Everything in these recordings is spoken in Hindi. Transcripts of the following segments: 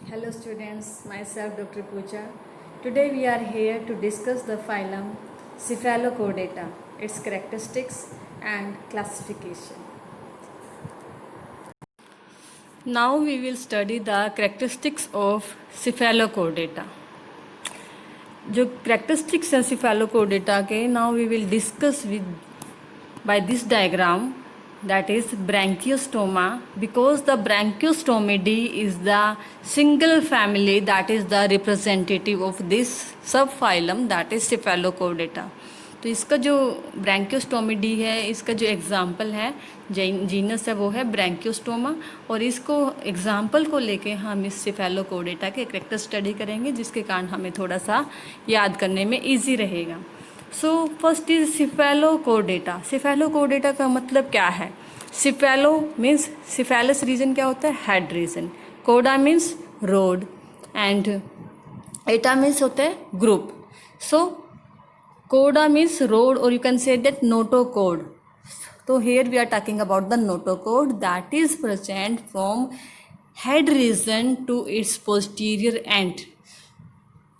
Hello students, myself Dr. Pooja. Today we are here to discuss the phylum Cephalochordata, its characteristics and classification. Now we will study the characteristics of Cephalochordata. जो characteristics हैं Cephalochordata के, now we will discuss by this diagram, that is branchiostoma, because the Branchiostomidae is the single family that is the representative of this subphylum, that is Cephalochordata. तो इसका जो ब्रैंकियोस्टोमिडी है, इसका जो एग्जाम्पल है, जीनस है, वो है ब्रैंकियोस्टोमा, और इसको एग्जाम्पल को लेके हम इस सेफेलोकोर्डेटा के कैरेक्टर स्टडी करेंगे, जिसके कारण हमें थोड़ा सा याद करने में इजी रहेगा. So first is सेफेलोकोर्डेटा. सेफेलोकोर्डेटा का मतलब क्या है? सेफेलो मीन्स सेफेलस रीजन क्या होता है? Head region. कोडा means rod and ata means होता है ग्रुप. सो कोडा मीन्स रोड, और you can say that notochord. तो here we are talking about the notochord that is present from head region to its posterior end.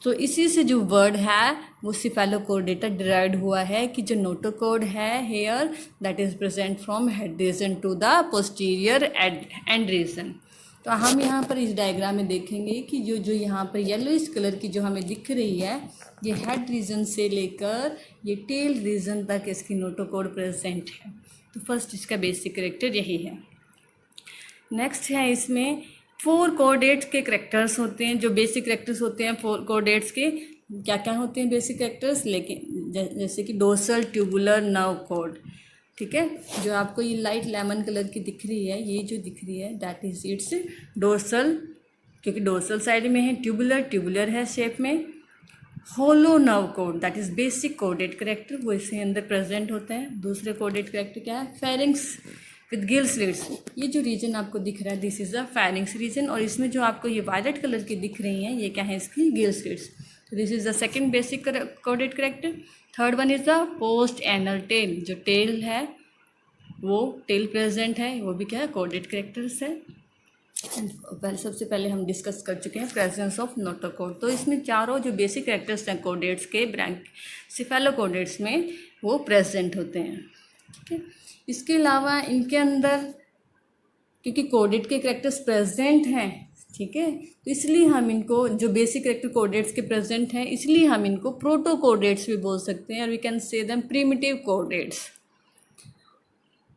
तो इसी से जो वर्ड है वो सेफेलोकोर्डेटा डिराइव्ड हुआ है कि जो नोटोकोड है here that is present from head region to the posterior end region. तो हम यहाँ पर इस डायग्राम में देखेंगे कि जो यहाँ पर येलोइश कलर की जो हमें दिख रही है, ये हेड रीजन से लेकर ये टेल रीजन तक इसकी नोटोकोड प्रेजेंट है. तो फर्स्ट इसका बेसिक कैरेक्टर यही है. नेक्स्ट है इसमें 4 कोऑर्डिनेट्स के कैरेक्टर्स होते हैं. जो बेसिक कैरेक्टर्स होते हैं 4 कोऑर्डिनेट्स के, क्या क्या होते हैं बेसिक कैरेक्टर्स? लेकिन जैसे कि डोर्सल ट्यूबुलर नर्व कोड. ठीक है, जो आपको ये लाइट लेमन कलर की दिख रही है, ये जो दिख रही है दैट इज इट्स डोर्सल, क्योंकि डोर्सल साइड में है. ट्यूबुलर है शेप में. Hollow nerve cord that is basic कोडेड कैरेक्टर, वो इसके अंदर प्रेजेंट होते हैं. दूसरे कोडेड कैरेक्टर क्या है? Pharynx with gill slits. ये जो रीजन आपको दिख रहा है this is the pharynx reason, और इसमें जो आपको ये वायलेट कलर की दिख रही हैं ये क्या है? इसकी गिल स्लिट्स. तो this is the second basic कोडेड character. Third one is the post anal tail. जो टेल है वो टेल प्रेजेंट है, वो भी क्या है? कोडेड कैरेक्टर्स है. सबसे पहले हम डिस्कस कर चुके हैं प्रेजेंस ऑफ नोटोकोड. तो इसमें चारों जो बेसिक कैरेक्टर्स हैं कोडेट्स के सेफेलोकोडेट्स में वो प्रेजेंट होते हैं. ठीक है, इसके अलावा इनके अंदर क्योंकि कोडेट के कैरेक्टर्स प्रेजेंट हैं, ठीक है, तो इसलिए हम इनको जो बेसिक कैरेक्टर कोडेट्स के प्रेजेंट हैं इसलिए हम इनको प्रोटो कोडेट्स भी बोल सकते हैं, और we can say them primitive chordates.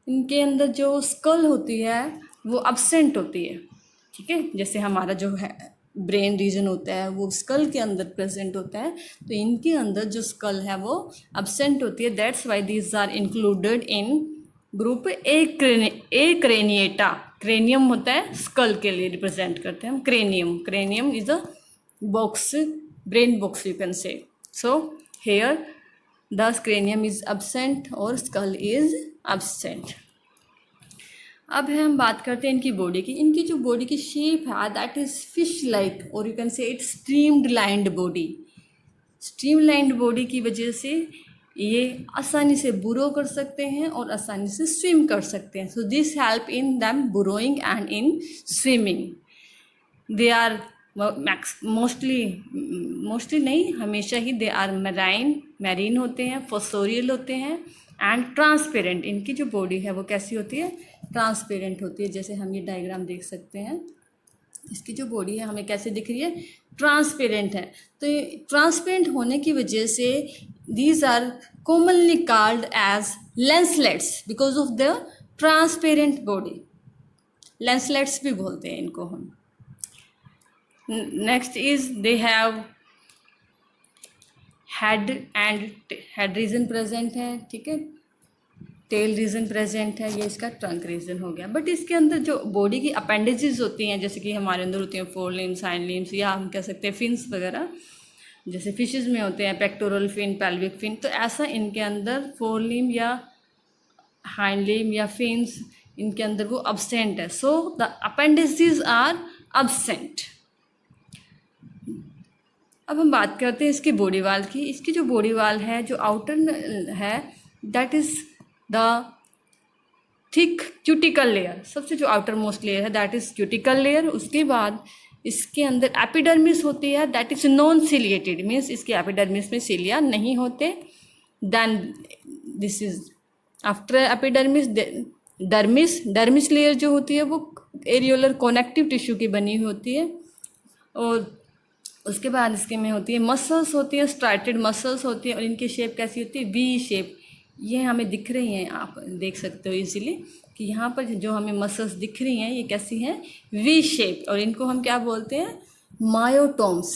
इनके अंदर जो स्कल होती है वो अब्सेंट होती है. ठीक है, जैसे हमारा जो है ब्रेन रीजन होता है वो स्कल के अंदर प्रेजेंट होता है, तो इनके अंदर जो स्कल है वो अब्सेंट होती है. That's why these are included in group acraniata. Cranium होता है स्कल के लिए रिप्रेजेंट करते हैं हम. Cranium is a box, brain box you can say. So here the cranium is absent और स्कल इज अब्सेंट. अब हम बात करते हैं इनकी बॉडी की. इनकी जो बॉडी की शेप है दैट इज फिश लाइक, और यू कैन से it's stream lined body. Stream lined body की वजह से ये आसानी से बुरो कर सकते हैं और आसानी से स्विम कर सकते हैं. So this help in them burrowing and in swimming. They are mostly नहीं, हमेशा ही दे आर मैरीन होते हैं, फोसोरियल होते हैं एंड ट्रांसपेरेंट. इनकी जो बॉडी है वो कैसी होती है? ट्रांसपेरेंट होती है. जैसे हम ये डायग्राम देख सकते हैं, इसकी जो बॉडी है हमें कैसे दिख रही है? ट्रांसपेरेंट है. तो ट्रांसपेरेंट होने की वजह से these are commonly called as lancelets because of the transparent body. Lancelets भी बोलते हैं इनको हम. Next is they have head region present है. ठीक है, टेल रीजन प्रेजेंट है, ये इसका ट्रंक रीजन हो गया. बट इसके अंदर जो बॉडी की अपेंडेजेस होती हैं, जैसे कि हमारे अंदर होती हैं 4 लिम्स, हाइंड लिम्स, या हम कह सकते हैं फिन्स वगैरह, जैसे फिशेस में होते हैं पेक्टोरल फिन, पेल्विक फिन. तो ऐसा इनके अंदर 4 लिम या हाइंड लिम या फिन्स इनके अंदर वो अब्सेंट है. So the appendages are absent. अब हम बात करते हैं इसके बॉडी वाल की. इसकी जो बॉडी वाल है, जो आउटर है that is the thick cuticle layer. सबसे जो आउटर मोस्ट लेयर है दैट इज क्यूटिकल लेयर. उसके बाद इसके अंदर एपिडर्मिस होती है, that is non ciliated, means इसके एपिडर्मिस में सिलिया नहीं होते. Then this is after epidermis dermis layer जो होती है वो एरियोलर कनेक्टिव टिश्यू की बनी होती है. और उसके बाद इसके में होती है मसल्स होती है, स्ट्राइटेड मसल्स होती है, और इनकी शेप कैसी होती है, वी शेप. ये हमें दिख रही हैं, आप देख सकते हो इजीली कि यहाँ पर जो हमें मसल्स दिख रही हैं ये कैसी हैं, वी शेप. और इनको हम क्या बोलते हैं, myotomes.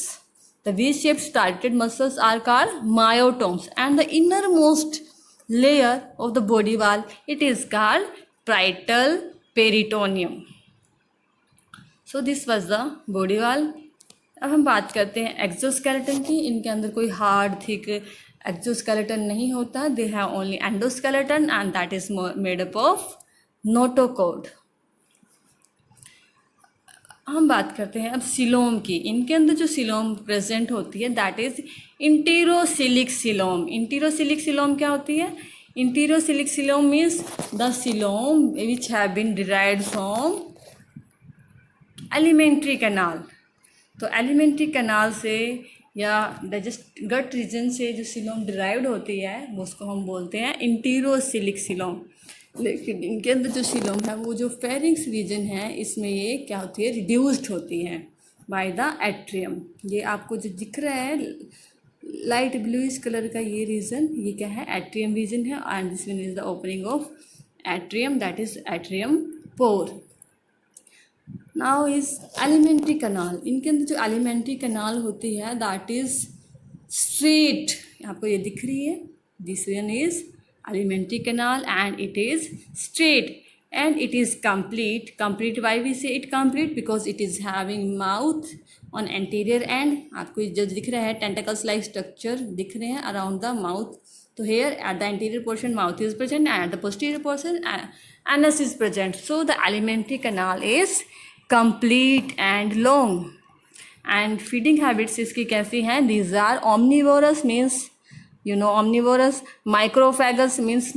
The V shape started muscles are called myotomes. And the inner most layer of the body wall it is called parietal peritoneum. So this was the body wall. अब हम बात करते हैं एक्सोस्केलेटन की. इनके अंदर कोई हार्ड थिक एक्सोस्केलेटन नहीं होता. They have only endoskeleton and that is made up of notochord. हम बात करते हैं अब सिलोम की. इनके अंदर जो सिलोम प्रेजेंट होती है that is enterocoelic coelom. Enterocoelic coelom क्या होती है, enterocoelic coelom means the coelom which have been derived from alimentary canal. तो एलिमेंट्री कैनाल से या डाइजेस्ट गट रीजन से जो सिलोम डिराइव्ड होती है वो उसको हम बोलते हैं इंटीरोसिलिक सिलोम. लेकिन इनके अंदर जो सिलोम है वो जो फेरिंक्स रीजन है इसमें ये क्या होती है, रिड्यूस्ड होती है बाय द एट्रियम. ये आपको जो दिख रहा है लाइट ब्लूइश कलर का ये रीजन, ये क्या है, एट्रियम रीजन है. And this one is the opening of atrium, that is atrium pore. Now is alimentary canal. इनके अंदर जो एलिमेंट्री कनाल होती है दैट इज स्ट्रेट. आपको ये दिख रही है, this one is alimentary canal and it is straight and it is complete. Complete why we say it complete because it is having mouth on anterior end. आपको जो दिख रहा है टेंटाकल्स लाइक स्ट्रक्चर दिख रहे हैं अराउंड द माउथ. तो here at the anterior portion mouth is present and at the posterior portion anus is present. So the alimentary canal is complete and long. And feeding habits इसकी कैसी हैं, these are omnivorous means you know omnivorous. Microphagous means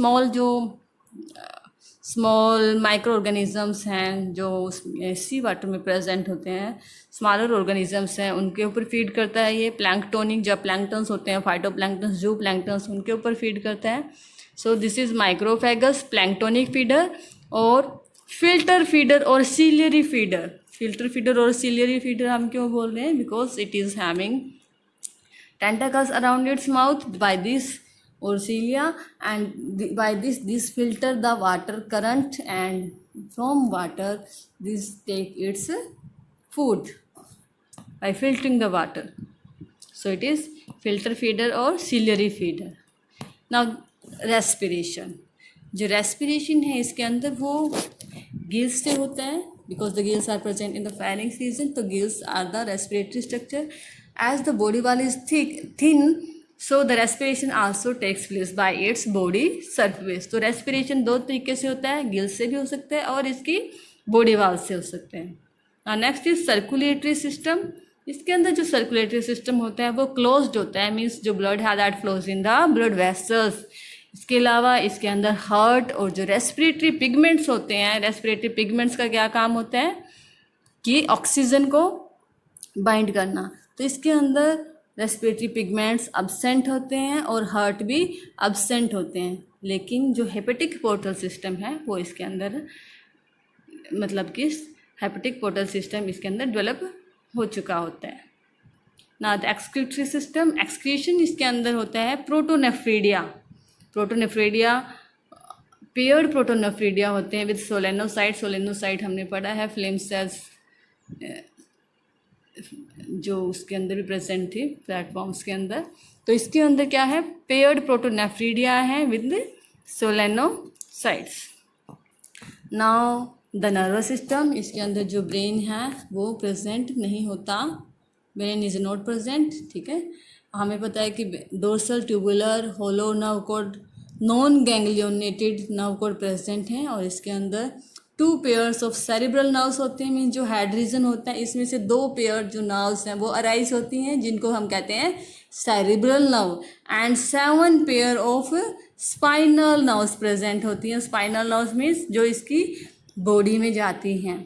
small micro organisms हैं जो सी वाटर में प्रेजेंट होते हैं, स्मॉलर ऑर्गेनिजम्स हैं, उनके ऊपर फीड करता है ये. प्लैंक्टोनिक जब प्लैंक्टन्स होते हैं, फाइटोप्लैंक्टन्स जो प्लैंक्टन्स उनके ऊपर फीड करता है. So this is microphagous planktonic feeder. और फिल्टर फीडर और सीलियरी फीडर. फिल्टर फीडर और सीलियरी फीडर हम क्यों बोल रहे हैं, because it is having tentacles around its mouth by this or cilia, and by this filter the water current, and from water this take its food by filtering the water. So it is filter feeder or ciliary feeder. Now respiration. जो respiration है इसके अंदर वो gills से होता है because the gills are present in the pharynx region. तो gills are the respiratory structure. As the body wall is thin, so the respiration also takes place by its body surface. तो respiration दो तरीके से होता है, गिल्स से भी हो सकता है और इसकी बॉडी वाल से हो सकते हैं. Next is circulatory system. इसके अंदर जो सर्कुलेटरी सिस्टम होता है वो क्लोज्ड होता है, मीन्स जो ब्लड है that flows in the blood vessels. इसके अलावा इसके अंदर हार्ट और जो रेस्पिरेटरी पिगमेंट्स होते हैं, रेस्पिरेटरी पिगमेंट्स का क्या काम होता है कि ऑक्सीजन को बाइंड करना. तो इसके अंदर रेस्पिरेटरी पिगमेंट्स अब्सेंट होते हैं और हार्ट भी अब्सेंट होते हैं. लेकिन जो हेपेटिक पोर्टल सिस्टम है वो इसके अंदर, मतलब कि हेपेटिक पोर्टल सिस्टम इसके अंदर डेवलप हो चुका होता है. ना द एक्सक्रीटरी सिस्टम. एक्सक्रीशन इसके अंदर होता है प्रोटोनेफ्रीडिया. प्रोटोनेफ्रीडिया पेयर्ड प्रोटोनेफ्रीडिया होते हैं विद सोलेनोसाइट. सोलेनोसाइट हमने पढ़ा है, फ्लेम सेल्स जो उसके अंदर भी प्रेजेंट थी प्लेटफॉर्म्स के अंदर. तो इसके अंदर क्या है, पेयर्ड प्रोटोनेफ्रीडिया है with solenocytes. Now the nervous system. इसके अंदर जो ब्रेन है वो प्रेजेंट नहीं होता, ब्रेन इज नॉट प्रेजेंट. ठीक है, हमें पता है कि dorsal tubular hollow nerve cord non gangliionated nerve cord present हैं. और इसके अंदर 2 पेयर्स ऑफ सेरिब्रल नर्व्स होते हैं, मीन जो हेड रीजन होता है इसमें से 2 पेयर जो नर्व्स हैं वो अराइज होती हैं जिनको हम कहते हैं cerebral nerve. And 7 pair of spinal nerves present होती हैं. स्पाइनल नर्व्स मीन्स जो इसकी बॉडी में जाती हैं.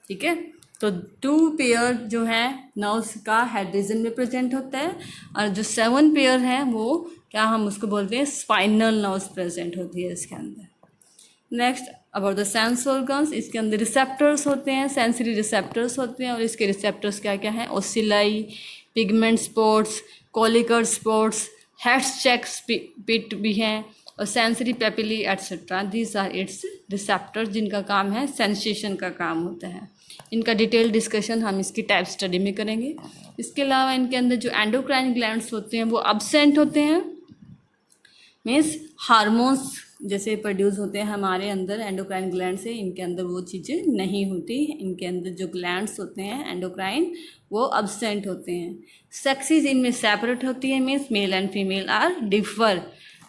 ठीक है, तो 2 पेयर जो है नर्व्स का हेड रीजन में प्रेजेंट होता है, और जो 7 पेयर है वो क्या हम उसको बोलते हैं, स्पाइनल नर्व्स प्रेजेंट होती है इसके अंदर। Next about the sense organs, इसके अंदर रिसेप्टर्स होते हैं, सेंसरी रिसेप्टर्स होते हैं, और इसके रिसेप्टर्स क्या क्या हैं, ओसिलाई, पिगमेंट स्पॉट्स, कॉलिकर स्पॉट्स, हेड्स चेक पिट भी हैं, और sensory papillae etcetera. These are its receptors जिनका काम है सेंसेशन का काम होता है। इनका डिटेल डिस्कशन हम इसकी टाइप स्टडी में करेंगे। इसके अलावा इनके अंदर जो एंडोक्राइन ग्लैंड्स होते हैं वो अब्सेंट होते हैं, मीन्स हार्मोन्स जैसे प्रोड्यूस होते हैं हमारे अंदर एंडोक्राइन ग्लैंड से, इनके अंदर वो चीज़ें नहीं होती। इनके अंदर जो ग्लैंड्स होते हैं एंडोक्राइन वो अब्सेंट होते हैं। सेक्सेस इनमें सेपरेट होती है, means male and female are differ.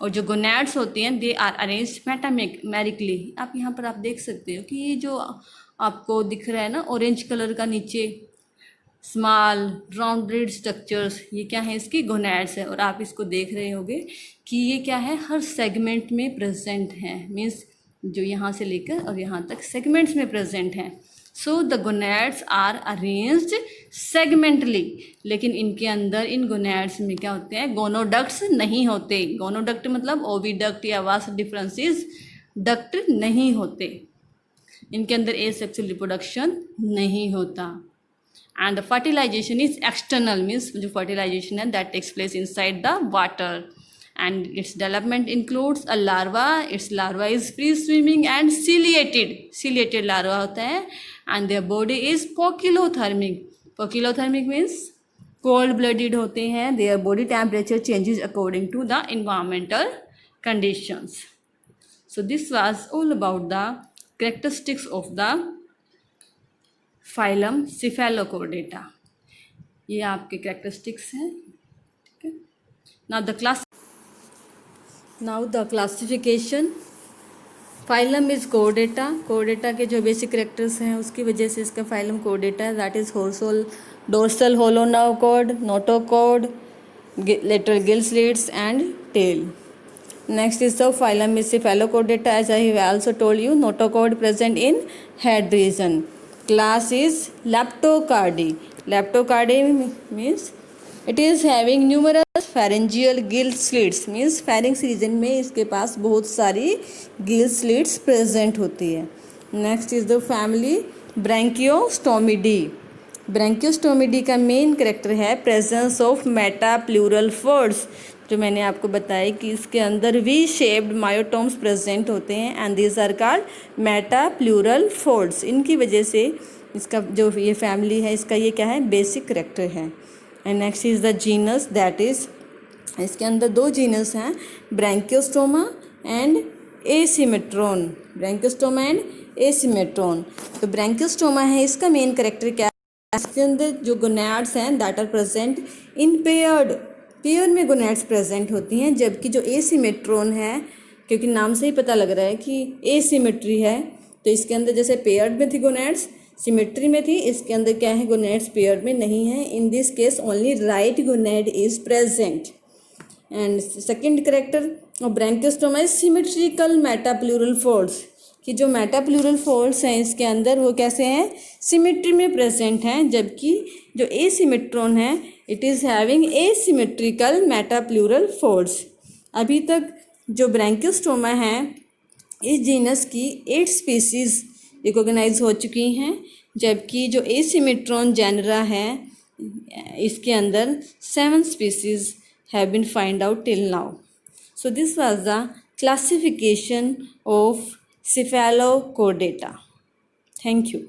और जो गोनैड्स होती हैं दे आर अरेंज्ड मेटामेरिकली। आप यहाँ पर आप देख सकते हो कि ये जो आपको दिख रहा है ना ऑरेंज कलर का नीचे स्मॉल राउंडेड स्ट्रक्चर्स, ये क्या है, इसकी गोनैड्स है। और आप इसको देख रहे होंगे कि ये क्या है, हर सेगमेंट में प्रेजेंट है, मीन्स जो यहाँ से लेकर और यहाँ तक सेगमेंट्स में प्रेजेंट हैं। So the gonads are arranged segmentally, लेकिन इनके अंदर इन गोनैड्स में क्या होते हैं, गोनोडक्ट्स नहीं होते। गोनोडक्ट मतलब ओविडक्ट या वास डिफरेंसेस डक्ट नहीं होते। इनके अंदर एसेक्सुअल रिप्रोडक्शन नहीं होता। And the fertilization is external, means जो फर्टिलाइजेशन है that takes place inside the water, and its development includes a larva. Its larva is free swimming and ciliated larva होता है, and their body is poikilothermic. Poikilothermic means cold blooded होते हैं। Their body temperature changes according to the environmental conditions. So this was all about the characteristics of the phylum Cephalochordata। ये आपके characteristics हैं, ठीक है। Now the classification। phylum is chordata। chordata के जो basic characters हैं उसकी वजह से इसका phylum chordata है। that is dorsal hollow nerve cord, notochord, lateral gill slits and tail। Next is the phylum is Cephalochordata, as I have also told you, notochord present in head region। Class is Leptocardi। Leptocardi means it is having numerous pharyngeal gill slits, means pharynx region में इसके पास बहुत सारी gill slits present होती है। Next is the family Branchiostomidae। ब्रैंकियोस्टोमिडी का मेन करेक्टर है प्रेजेंस ऑफ मेटाप्लूरल फोल्ड्स, जो मैंने आपको बताया कि इसके अंदर वी शेप्ड मायोटोम्स प्रेजेंट होते हैं, and these are called metapleural folds. इनकी वजह से इसका जो ये फैमिली है इसका ये क्या है, बेसिक करेक्टर है। And next is the genus, that is इसके अंदर 2 जीनस हैं, Branchiostoma and Asymmetron. Branchiostoma and Asymmetron. तो ब्रैंकियोस्टोमा है, इसका मेन करेक्टर क्या है, इसके अंदर जो गोनैड्स हैं that are present in pair में गोनैड्स प्रेजेंट होती हैं, जबकि जो एसिमेट्रॉन है, क्योंकि नाम से ही पता लग रहा है कि एसिमेट्री है, तो इसके अंदर जैसे पेयर्ड में थी गोनैड्स सिमेट्री में थी, इसके अंदर क्या है, गोनैड्स पेयर्ड में नहीं है। In this case only right gonad is present. And second character of Branchiostoma is symmetrical metapleural folds, कि जो मेटाप्लूरल फोल्ड्स हैं इसके अंदर वो कैसे हैं, सिमेट्री में प्रेजेंट हैं, जबकि जो एसिमेट्रॉन है it is having asymmetrical metapleural folds. अभी तक जो ब्रैंकियोस्टोमा है इस जीनस की 8 स्पीसीज रिकॉग्नाइज हो चुकी हैं, जबकि जो एसिमेट्रॉन जेनरा है इसके अंदर 7 species have been find out till now. So this was the classification of Cephalochordata। Thank you.